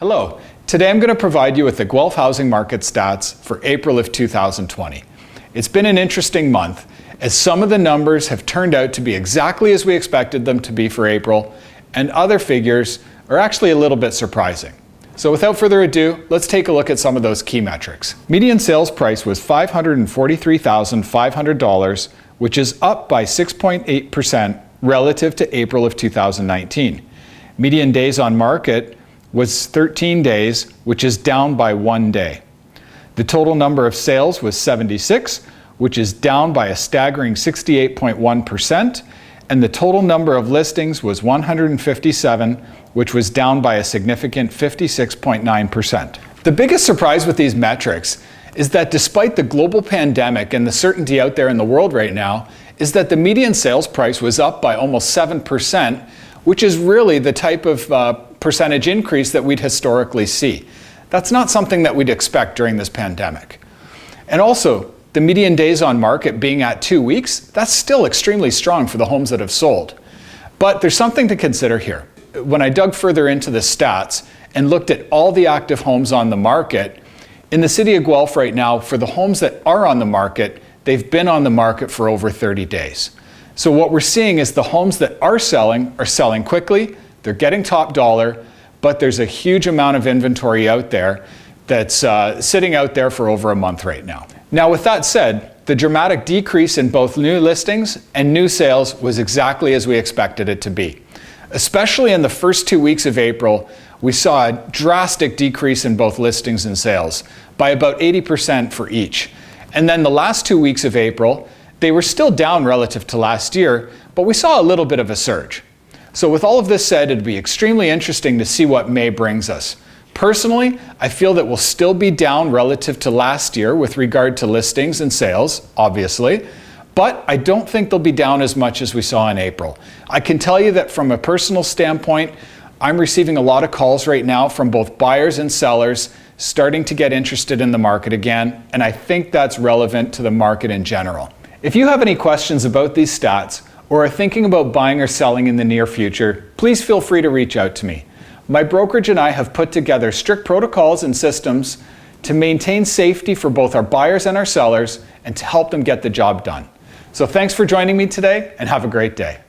Hello, today I'm going to provide you with the Guelph housing market stats for April of 2020. It's been an interesting month as some of the numbers have turned out to be exactly as we expected them to be for April, and other figures are actually a little bit surprising. So without further ado, let's take a look at some of those key metrics. Median sales price was $543,500, which is up by 6.8% relative to April of 2019. Median days on market was 13 days, which is down by 1 day. The total number of sales was 76, which is down by a staggering 68.1%, and the total number of listings was 157, which was down by a significant 56.9%. The biggest surprise with these metrics is that despite the global pandemic and the certainty out there in the world right now, is that the median sales price was up by almost 7%, which is really the type of percentage increase that we'd historically see. That's not something that we'd expect during this pandemic. And also, the median days on market being at 2 weeks, that's still extremely strong for the homes that have sold. But there's something to consider here. When I dug further into the stats and looked at all the active homes on the market, in the city of Guelph right now, for the homes that are on the market, they've been on the market for over 30 days. So what we're seeing is the homes that are selling quickly, they're getting top dollar, but there's a huge amount of inventory out there that's sitting out there for over a month right now. Now with that said, the dramatic decrease in both new listings and new sales was exactly as we expected it to be. Especially in the first 2 weeks of April, we saw a drastic decrease in both listings and sales by about 80% for each. And then the last 2 weeks of April, they were still down relative to last year, but we saw a little bit of a surge. So with all of this said, it'd be extremely interesting to see what May brings us. Personally, I feel that we'll still be down relative to last year with regard to listings and sales, obviously, but I don't think they'll be down as much as we saw in April. I can tell you that from a personal standpoint, I'm receiving a lot of calls right now from both buyers and sellers starting to get interested in the market again, and I think that's relevant to the market in general. If you have any questions about these stats or are thinking about buying or selling in the near future, please feel free to reach out to me. My brokerage and I have put together strict protocols and systems to maintain safety for both our buyers and our sellers and to help them get the job done. So thanks for joining me today and have a great day.